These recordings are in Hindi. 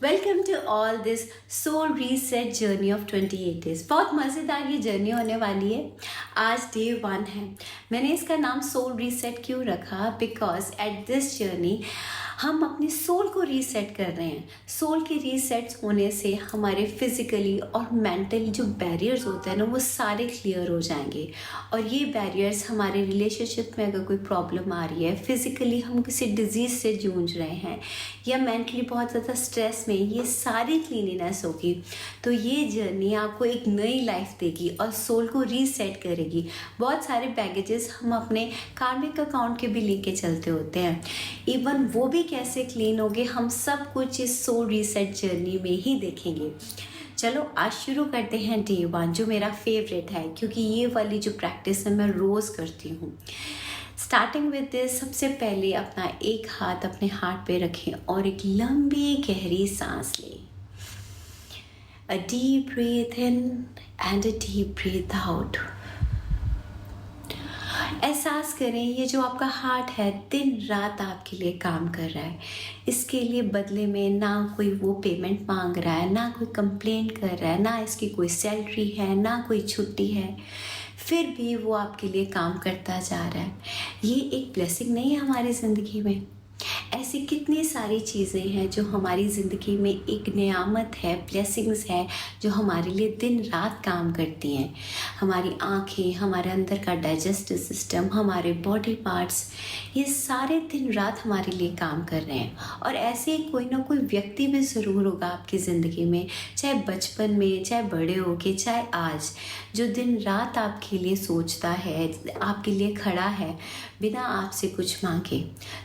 Welcome to all this soul reset journey of 28 days. बहुत मज़ेदार ये जर्नी होने वाली है। आज डे 1 है। मैंने इसका नाम सोल रीसेट क्यों रखा? बिकॉज एट दिस जर्नी हम अपनी सोल को रीसेट कर रहे हैं। सोल के रीसेट्स होने से हमारे फिजिकली और मेंटली जो बैरियर्स होते हैं ना, वो सारे क्लियर हो जाएंगे। और ये बैरियर्स हमारे रिलेशनशिप में अगर कोई प्रॉब्लम आ रही है, फिजिकली हम किसी डिजीज़ से जूझ रहे हैं या मेंटली बहुत ज़्यादा स्ट्रेस में, ये सारी क्लीनिनेस होगी। तो ये जर्नी आपको एक नई लाइफ देगी और सोल को रीसेट करेगी। बहुत सारे बैगेजेस हम अपने कार्मिक अकाउंट के भी लेके चलते होते हैं। इवन वो भी कैसे क्लीन होगे, हम सब कुछ इस सोल रीसेट जर्नी में ही देखेंगे। चलो आज शुरू करते हैं डे 1, जो मेरा फेवरेट है, क्योंकि ये वाली जो प्रैक्टिस है मैं रोज़ करती हूँ। स्टार्टिंग विद दिस, सबसे पहले अपना एक हाथ अपने हार्ट पे रखें और एक लंबी गहरी सांस लें। A deep breath in and a deep breath out. एहसास करें ये जो आपका हार्ट है दिन रात आपके लिए काम कर रहा है। इसके लिए बदले में ना कोई वो पेमेंट मांग रहा है, ना कोई कंप्लेंट कर रहा है, ना इसकी कोई सैलरी है, ना कोई छुट्टी है, फिर भी वो आपके लिए काम करता जा रहा है। ये एक ब्लेसिंग नहीं है हमारी ज़िंदगी में? ऐसी कितनी सारी चीज़ें हैं जो हमारी ज़िंदगी में एक नियामत है, ब्लेसिंग्स है, जो हमारे लिए दिन रात काम करती हैं। हमारी आँखें, हमारे अंदर का डाइजेस्टिव सिस्टम, हमारे बॉडी पार्ट्स, ये सारे दिन रात हमारे लिए काम कर रहे हैं। और ऐसे ही कोई ना कोई व्यक्ति भी ज़रूर होगा आपकी ज़िंदगी में, चाहे बचपन में, चाहे बड़े होके, चाहे आज, जो दिन रात आपके लिए सोचता है, आपके लिए खड़ा है बिना आपसे कुछ मांगे।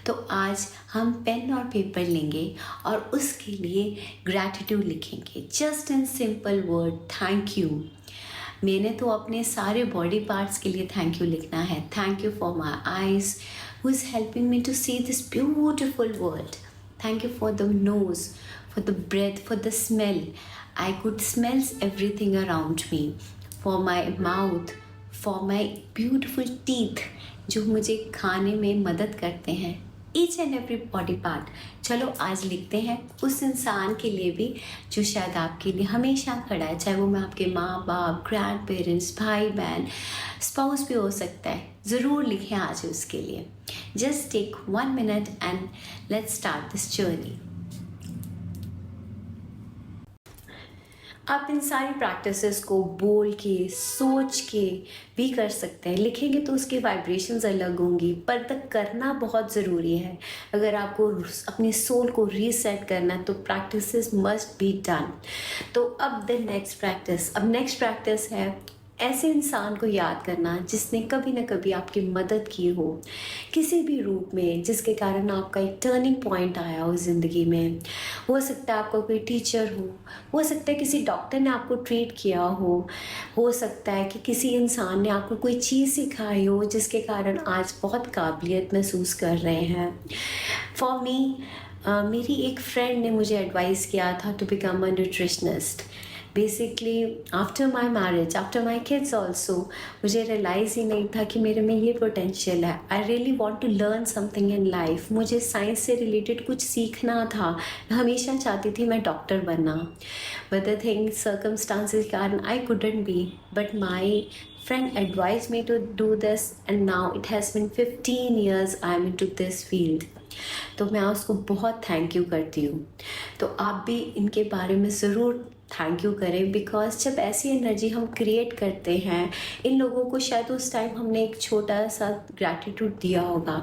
तो आज हम पेन और पेपर लेंगे और उसके लिए ग्रैटिट्यूड लिखेंगे। Just in simple word, thank you. मैंने तो अपने सारे बॉडी पार्ट्स के लिए थैंक यू लिखना है। Thank you for my eyes who is helping me to see this beautiful world. Thank you for the nose, for the breath, for the smell. I could smells everything around me. For my mouth, for my beautiful teeth, जो मुझे खाने में मदद करते हैं। Each and every body part. चलो आज लिखते हैं उस इंसान के लिए भी जो शायद आपके लिए हमेशा खड़ा है, चाहे वो मैं आपके माँ बाप, ग्रैंड पेरेंट्स, भाई बहन, स्पाउस भी हो सकता है। ज़रूर लिखें आज उसके लिए। Just take 1 minute and let's start this journey. आप इन सारी प्रैक्टिसेस को बोल के, सोच के भी कर सकते हैं। लिखेंगे तो उसकी वाइब्रेशंस अलग होंगी, पर तक करना बहुत ज़रूरी है। अगर आपको अपनी सोल को रीसेट करना है तो प्रैक्टिसेस मस्ट बी डन। तो अब अब नेक्स्ट प्रैक्टिस है ऐसे इंसान को याद करना जिसने कभी ना कभी आपकी मदद की हो, किसी भी रूप में, जिसके कारण आपका एक टर्निंग पॉइंट आया हो ज़िंदगी में। हो सकता है आपका कोई टीचर हो सकता है किसी डॉक्टर ने आपको ट्रीट किया हो सकता है कि किसी इंसान ने आपको कोई चीज़ सिखाई हो जिसके कारण आज बहुत काबिलियत महसूस कर रहे हैं। फॉर मी, मेरी एक फ्रेंड ने मुझे एडवाइस किया था to become a nutritionist. Basically after my marriage, after my kids also, मुझे रियलाइज़ ही नहीं था कि मेरे में ये पोटेंशियल है। I really want to learn something in life. मुझे साइंस से रिलेटेड कुछ सीखना था। मैं हमेशा चाहती थी मैं डॉक्टर बनना, बट द थिंग सर्कमस्टांसेस के कारण I couldn't B, but my friend advised me to do this and now it has been 15 years I am into this field। तो मैं उसको बहुत थैंक यू करती हूँ। तो आप भी इनके बारे में ज़रूर थैंक यू करें, बिकॉज जब ऐसी एनर्जी हम क्रिएट करते हैं, इन लोगों को शायद उस टाइम हमने एक छोटा सा ग्रैटिट्यूड दिया होगा,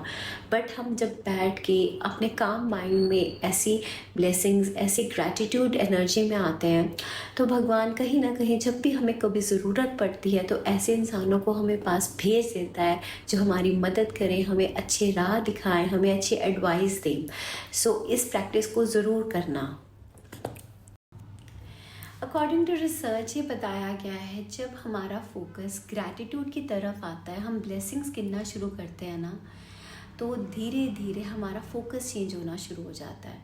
बट हम जब बैठ के अपने काम माइंड में ऐसी ब्लेसिंग्स, ऐसी ग्रैटिट्यूड एनर्जी में आते हैं, तो भगवान कहीं ना कहीं जब भी हमें कभी ज़रूरत पड़ती है तो ऐसे इंसानों को हमें पास भेज देता है जो हमारी मदद करें, हमें अच्छे राह दिखाएं, हमें अच्छी एडवाइस दें। सो इस प्रैक्टिस को ज़रूर करना। अकॉर्डिंग टू रिसर्च ये बताया गया है, जब हमारा फोकस ग्रैटिट्यूड की तरफ आता है, हम ब्लेसिंग्स गिनना शुरू करते हैं ना, तो धीरे धीरे हमारा फोकस चेंज होना शुरू हो जाता है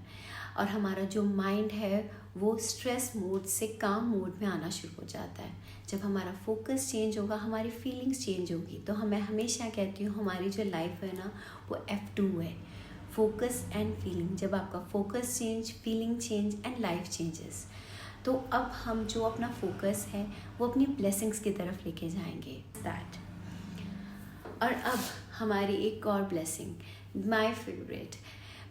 और हमारा जो माइंड है वो स्ट्रेस मोड से काम मोड में आना शुरू हो जाता है। जब हमारा फोकस चेंज होगा, हमारी फीलिंग्स चेंज होगी। तो मैं हमेशा कहती हूँ हमारी जो लाइफ है ना, वो F2 है। फोकस एंड फीलिंग, जब आपका focus change, feeling change and life changes, तो अब हम जो अपना फोकस है वो अपनी ब्लेसिंग्स की तरफ लेके जाएंगे। दैट और अब हमारी एक और ब्लेसिंग, माय फेवरेट,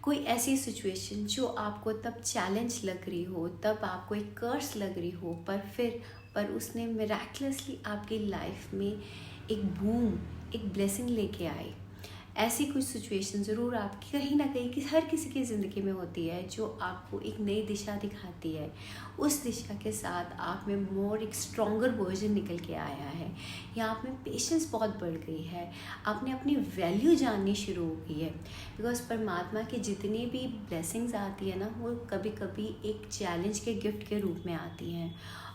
कोई ऐसी सिचुएशन जो आपको तब चैलेंज लग रही हो, तब आपको एक कर्स लग रही हो, पर उसने मिराक्युलसली आपकी लाइफ में एक बूम, एक ब्लेसिंग लेके आई। ऐसी कुछ सिचुएशन ज़रूर आपकी कहीं ना कहीं कि हर किसी की ज़िंदगी में होती है, जो आपको एक नई दिशा दिखाती है। उस दिशा के साथ आप में मोर एक स्ट्रॉन्गर वर्जन निकल के आया है, या आप में पेशेंस बहुत बढ़ गई है, आपने अपनी वैल्यू जाननी शुरू हो गई है। बिकॉज परमात्मा की जितनी भी ब्लेसिंग्स आती है ना, वो कभी कभी एक चैलेंज के गिफ्ट के रूप में आती हैं।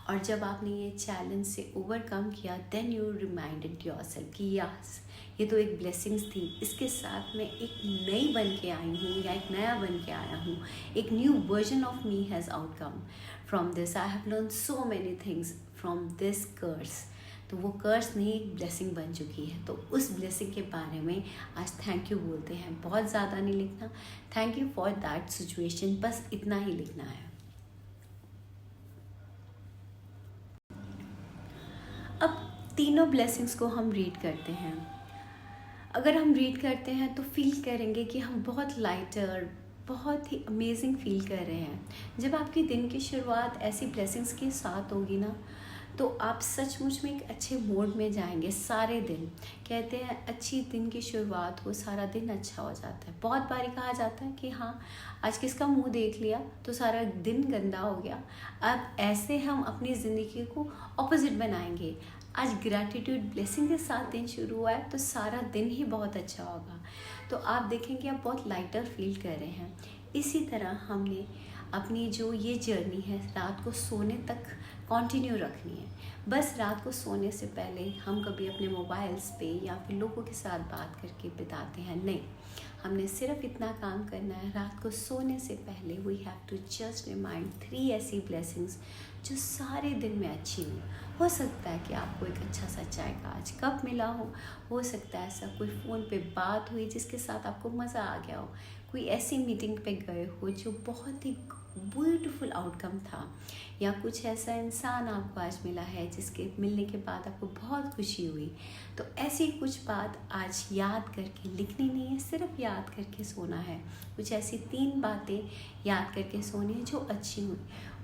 और जब आपने ये चैलेंज से ओवरकम किया, देन यू रिमाइंडेड योरसेल्फ कि यस, ये तो एक ब्लेसिंग्स थी, इसके साथ मैं एक नई बन के आई हूँ या एक नया बन के आया हूँ, एक new version of me has outcome from this. I have learn so many things from this course. तो वो कर्स नहीं, एक ब्लेसिंग बन चुकी है। तो उस ब्लेसिंग के बारे में आज थैंक यू बोलते हैं। बहुत ज़्यादा नहीं लिखना, thank you for that situation, बस इतना ही लिखना है। अब तीनों ब्लेसिंग्स को हम रीड करते हैं। अगर हम रीड करते हैं तो फील करेंगे कि हम बहुत लाइटर, बहुत ही अमेजिंग फील कर रहे हैं। जब आपके दिन की शुरुआत ऐसी ब्लेसिंग्स के साथ होगी ना, तो आप सचमुच में एक अच्छे मूड में जाएंगे। सारे दिन कहते हैं अच्छी दिन की शुरुआत हो, सारा दिन अच्छा हो जाता है। बहुत बारी कहा जाता है कि हाँ, आज किसका मुंह देख लिया तो सारा दिन गंदा हो गया। अब ऐसे हम अपनी ज़िंदगी को ऑपोजिट बनाएंगे। आज ग्रैटिट्यूड ब्लेसिंग के साथ दिन शुरू हुआ है तो सारा दिन ही बहुत अच्छा होगा। तो आप देखेंगे आप बहुत लाइटर फील कर रहे हैं। इसी तरह हमने अपनी जो ये जर्नी है रात को सोने तक कंटिन्यू रखनी है। बस रात को सोने से पहले हम कभी अपने मोबाइल्स पे या फिर लोगों के साथ बात करके बिताते हैं, नहीं। हमने सिर्फ इतना काम करना है, रात को सोने से पहले we have to just remind 3 ऐसी ब्लेसिंग्स जो सारे दिन में अच्छी हो सकता है कि आपको एक अच्छा सा चाय का आज कप मिला हो सकता है ऐसा कोई फ़ोन पे बात हुई जिसके साथ आपको मज़ा आ गया हो, कोई ऐसी मीटिंग पे गए हो जो बहुत ही ब्यूटीफुल आउटकम था, या कुछ ऐसा इंसान आपको आज मिला है जिसके मिलने के बाद आपको बहुत खुशी हुई। तो ऐसी कुछ बात आज याद करके लिखनी नहीं है, सिर्फ याद करके सोना है। कुछ ऐसी 3 बातें याद करके सोनी है जो अच्छी हुई।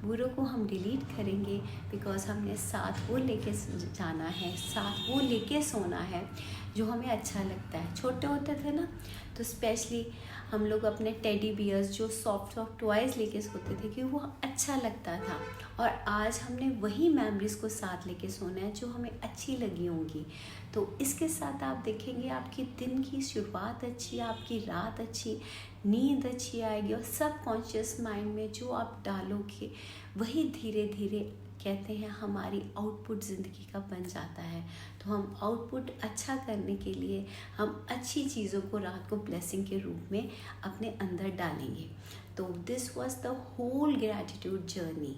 बुरों को हम डिलीट करेंगे, बिकॉज हमने साथ वो लेके जाना है, साथ वो लेके सोना है जो हमें अच्छा लगता है। छोटे होते थे ना, तो स्पेशली हम लोग अपने टेडी बियर्स जो सॉफ्ट टॉयज़ लेके सोते थे कि वो अच्छा लगता था। और आज हमने वही मेमोरीज़ को साथ लेके सोना है जो हमें अच्छी लगी होंगी। तो इसके साथ आप देखेंगे आपकी दिन की शुरुआत अच्छी, आपकी रात अच्छी, नींद अच्छी आएगी, और सब कॉन्शियस माइंड में जो आप डालोगे वही धीरे धीरे कहते हैं हमारी आउटपुट ज़िंदगी का बन जाता है। तो हम आउटपुट अच्छा करने के लिए हम अच्छी चीज़ों को रात को ब्लेसिंग के रूप में अपने अंदर डालेंगे। तो this was the whole gratitude journey.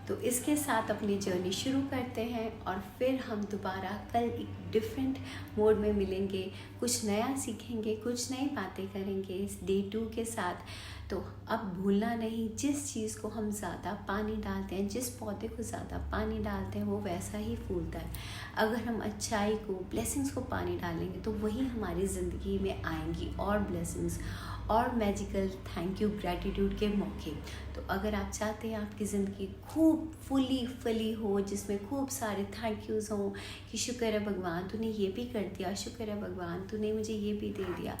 तो इसके साथ अपनी जर्नी शुरू करते हैं और फिर हम दोबारा कल एक डिफरेंट मोड में मिलेंगे, कुछ नया सीखेंगे, कुछ नई बातें करेंगे इस डे 2 के साथ। तो अब भूलना नहीं, जिस चीज़ को हम ज़्यादा पानी डालते हैं, जिस पौधे को ज़्यादा पानी डालते हैं वो वैसा ही फूलता है। अगर हम अच्छाई को, ब्लेसिंग्स को पानी डालेंगे तो वही हमारी ज़िंदगी में आएंगी और ब्लेसिंग्स और मैजिकल थैंक यू ग्रैटिट्यूड के मौके। तो अगर आप चाहते हैं आपकी ज़िंदगी खूब फुली हो, जिसमें खूब सारे थैंक यूज़ हों कि शुक्र है भगवान तूने ये भी कर दिया, शुक्र है भगवान तूने मुझे ये भी दे दिया,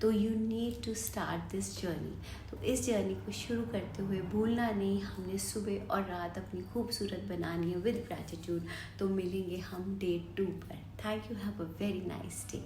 तो you need to start this journey. तो इस जर्नी को शुरू करते हुए भूलना नहीं, हमने सुबह और रात अपनी खूबसूरत बनानी है विद ग्रैटिट्यूड। तो मिलेंगे हम डे 2 पर। Thank you, have a very nice day.